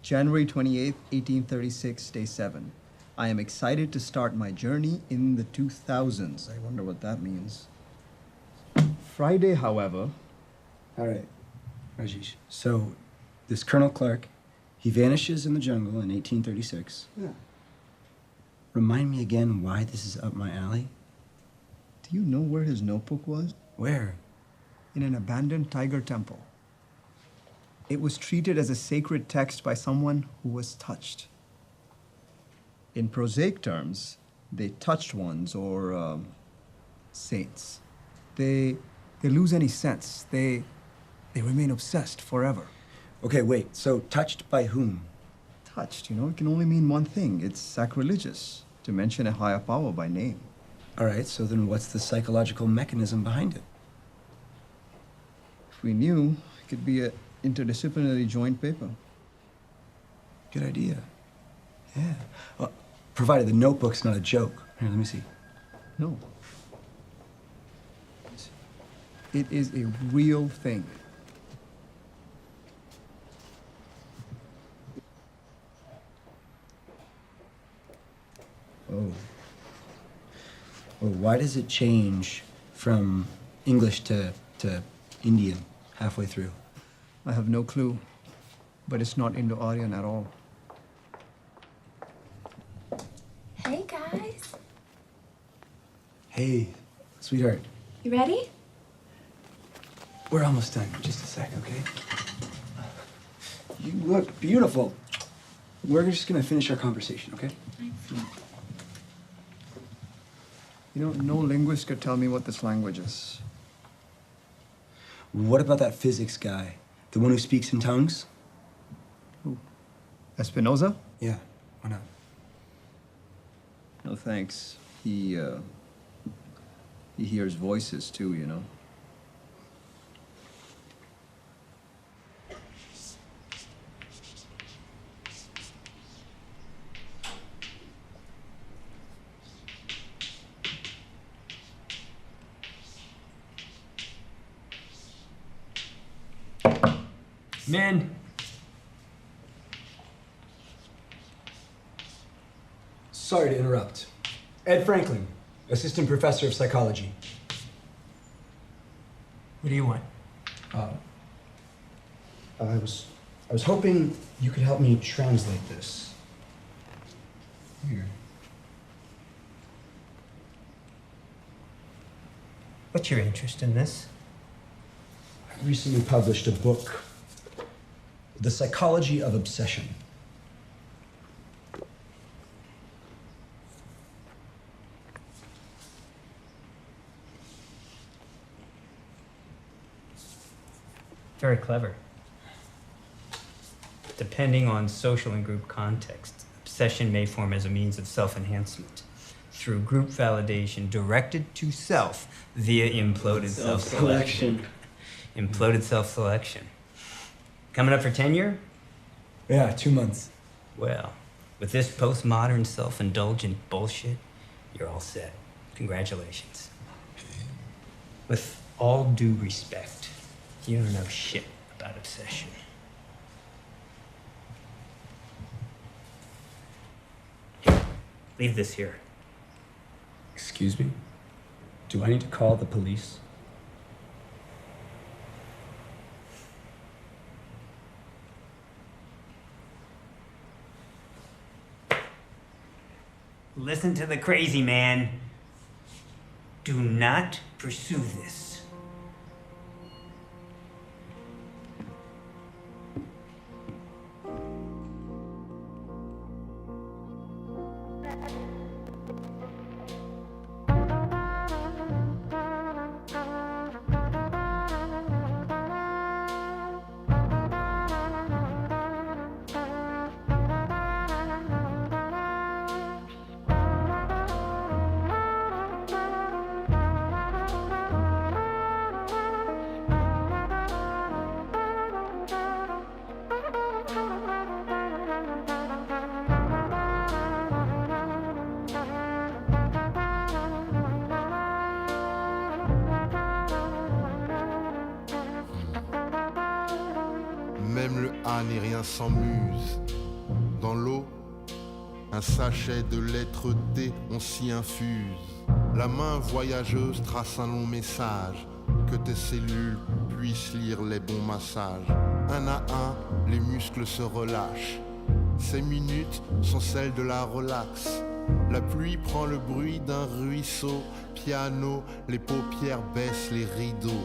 January 28th, 1836, day 7. I am excited to start my journey in the 2000s. I wonder what that means. Friday, however... All right, Rajesh. So, this Colonel Clark, he vanishes in the jungle in 1836. Yeah. Remind me again why this is up my alley? Do you know where his notebook was? Where? In an abandoned tiger temple. It was treated as a sacred text by someone who was touched. In prosaic terms, they touched ones, or saints. They lose any sense. They remain obsessed forever. Okay, wait, so touched by whom? Touched, it can only mean one thing. It's sacrilegious to mention a higher power by name. All right, so then what's the psychological mechanism behind it? If we knew, it could be an interdisciplinary joint paper. Good idea. Yeah. Well, provided the notebook's not a joke. Here, let me see. No. It is a real thing. Oh. Well, why does it change from English to Indian halfway through? I have no clue, but it's not Indo-Aryan at all. Hey, guys. Hey, sweetheart. You ready? We're almost done. Just a sec, okay? You look beautiful. We're just gonna finish our conversation, okay? No linguist could tell me what this language is. What about that physics guy? The one who speaks in tongues? Who? Espinoza? Yeah, why not? No thanks. He hears voices too, Men. Sorry to interrupt. Ed Franklin, assistant professor of psychology. What do you want? I was hoping you could help me translate this. Here. What's your interest in this? I recently published a book, The Psychology of Obsession. Very clever. Depending on social and group context, obsession may form as a means of self-enhancement through group validation directed to self via imploded self-selection. Imploded self-selection. Coming up for tenure? Yeah, 2 months. Well, with this postmodern self-indulgent bullshit, you're all set. Congratulations. With all due respect, you don't know shit about obsession. Here, leave this here. Excuse me? Do I need to call the police? Listen to the crazy man. Do not pursue this. Même le A n'est rien sans muse. Dans l'eau, un sachet de lettres T, on s'y infuse. La main voyageuse trace un long message, que tes cellules puissent lire les bons massages. Un à un, les muscles se relâchent. Ces minutes sont celles de la relaxe. La pluie prend le bruit d'un ruisseau. Piano, les paupières baissent les rideaux.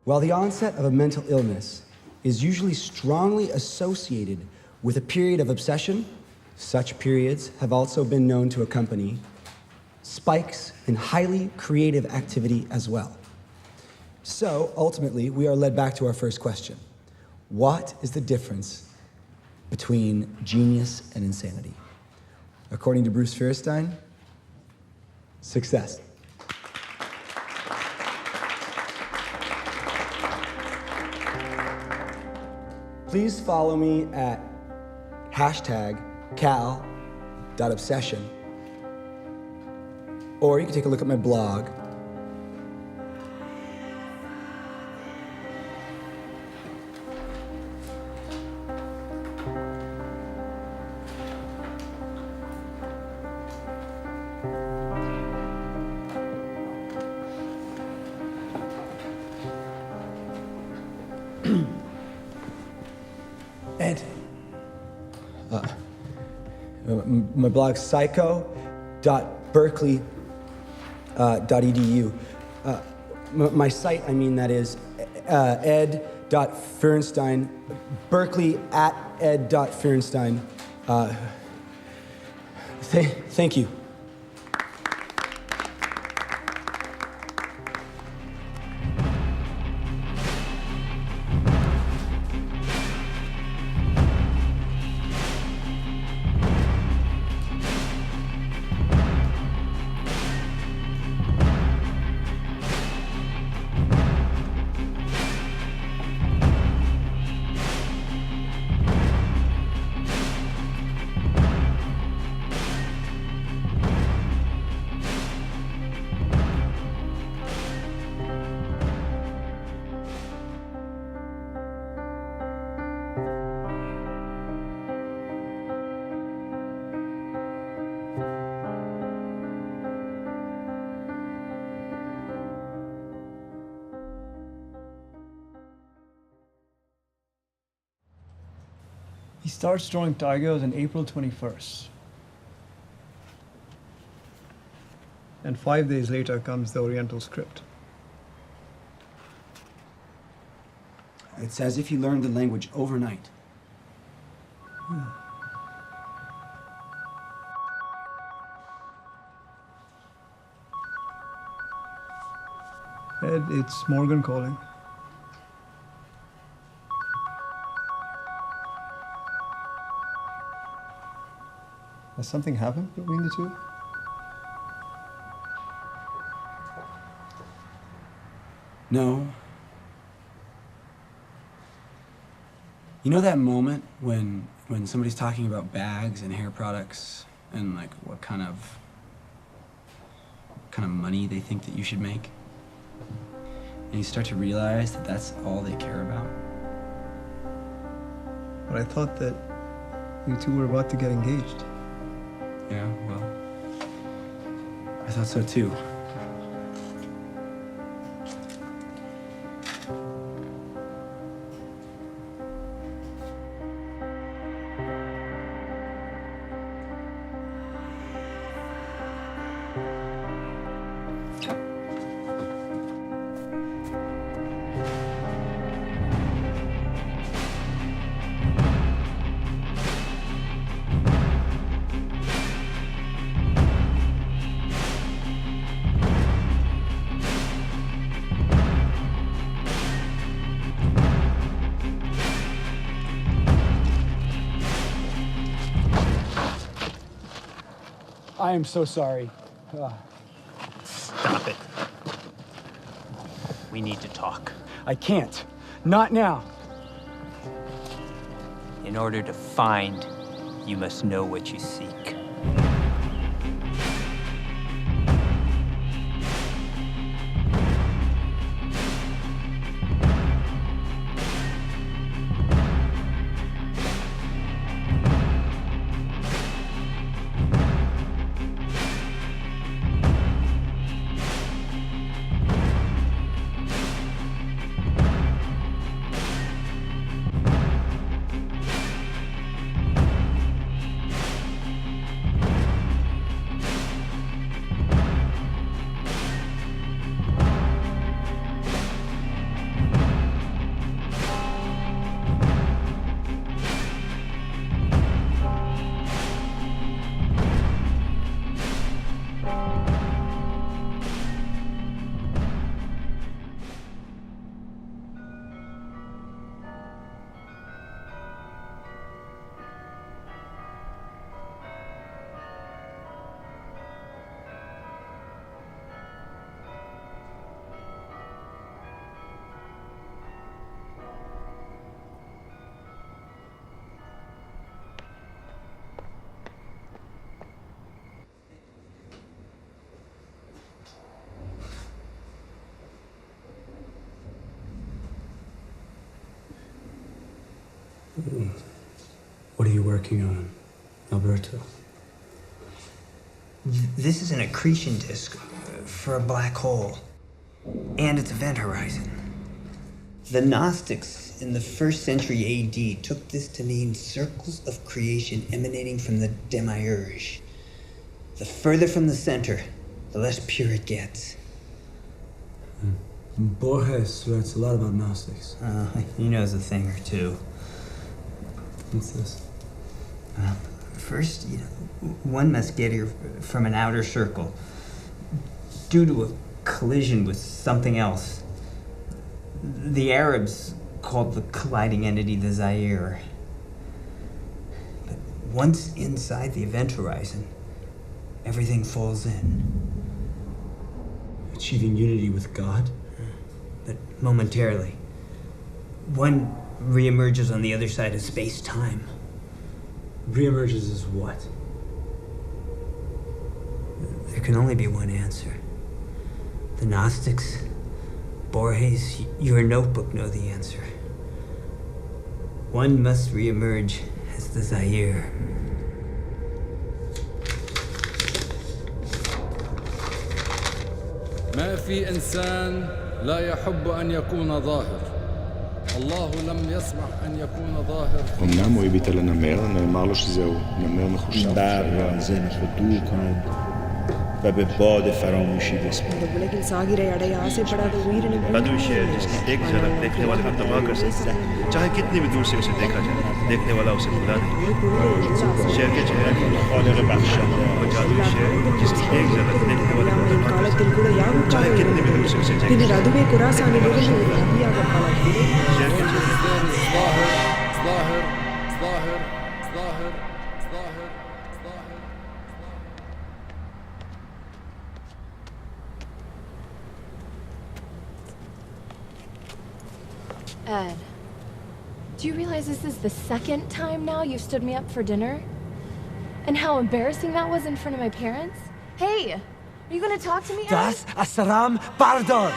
While the onset of a mental illness is usually strongly associated with a period of obsession, such periods have also been known to accompany spikes in highly creative activity as well. So, ultimately, we are led back to our first question. What is the difference between genius and insanity? According to Bruce Feuerstein, success. Please follow me at #cal.obsession. Or you can take a look at my blog. Ed. My blog's psycho.berkeley.edu. My site, that is ed.feurenstein, Berkeley at ed.feurenstein. Thank you. He starts drawing tigers on April 21st. And 5 days later comes the Oriental script. It's as if he learned the language overnight. Ed, it's Morgan calling. Has something happened between the two? No. You know that moment when somebody's talking about bags and hair products and like what kind of money they think that you should make? And you start to realize that that's all they care about. But I thought that you two were about to get engaged. Yeah, well, I thought so too. I am so sorry. Stop it. We need to talk. I can't. Not now. In order to find, you must know what you seek. What are you working on, Alberto? This is an accretion disk for a black hole and its event horizon. The Gnostics in the 1st century AD took this to mean circles of creation emanating from the demiurge. The further from the center, the less pure it gets. Borges writes a lot about Gnostics. He knows a thing or two. What's this? First, one must get here from an outer circle due to a collision with something else. The Arabs called the colliding entity the Zahir. But once inside the event horizon, everything falls in. Achieving unity with God? But momentarily. One reemerges on the other side of space-time. Reemerges as what? There can only be one answer. The Gnostics, Borges, your notebook know the answer. One must reemerge as the Zahir. ما في إنسان لا يحب أن يكون ظاهر. الله لم يسمح أن يكون ظاهر. אמנם הוא הביט על הנמר, נאמר לו שזהו נמר מחושב. برق را ذهن خود دور کنند و به باد فراموشی بسپارند. بدوی شعر जिसकी एक झलक देखने वाले को तबाह कर सकता है, चाहे कितनी भी दूर से उसे देखा जाए, देखने वाला उसे भुला नहीं। शेर के चेहरे خالق بخشنده और जादुई शेर जिसकी एक झलक देखने वाले को तबाह कर सकता है, चाहे कितनी भी दूर से उसे देखा जाए। शेर के चेहरे ظاهر ظاهر ظاهر ظاهر ظاهر ظاهر. Ed, do you realize this is the 2nd time now you've stood me up for dinner? And how embarrassing that was in front of my parents? Hey, are you gonna talk to me, Ed? Das Assalam Bardar!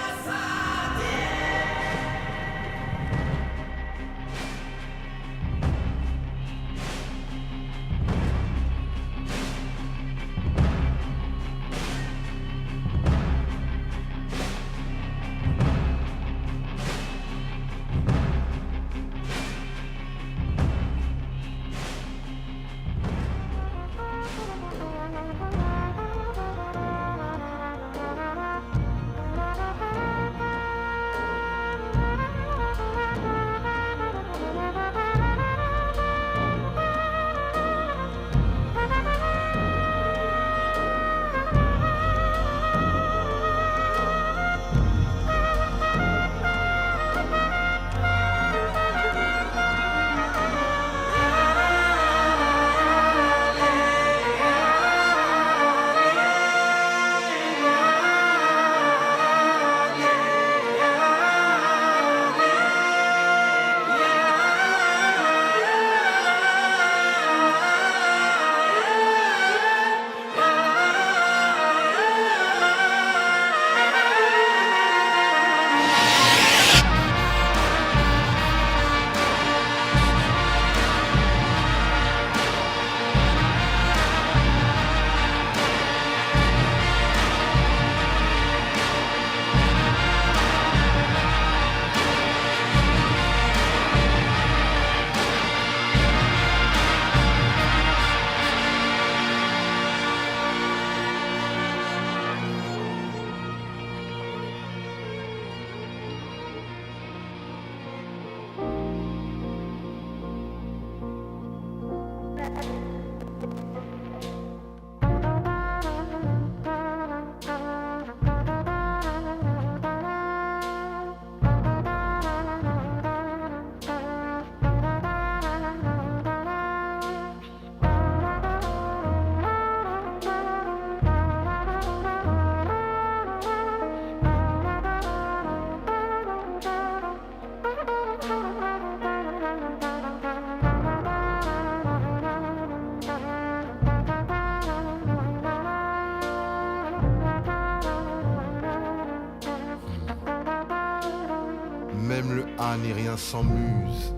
Même le A n'est rien sans muse.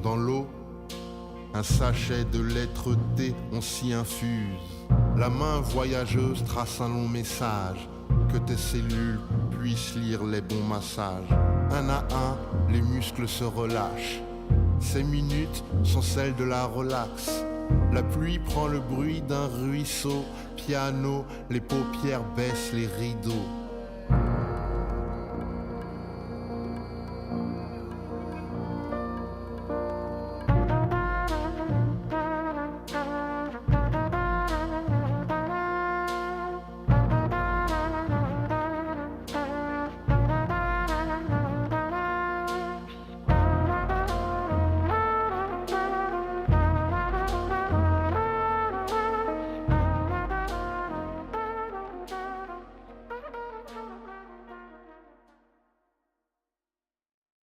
Dans l'eau, Un sachet de lettres T, on s'y infuse. La main voyageuse trace un long message, que tes cellules puissent lire les bons massages. Un à un, les muscles se relâchent. Ces minutes sont celles de la relaxe. La pluie prend le bruit d'un ruisseau. Piano, les paupières baissent les rideaux.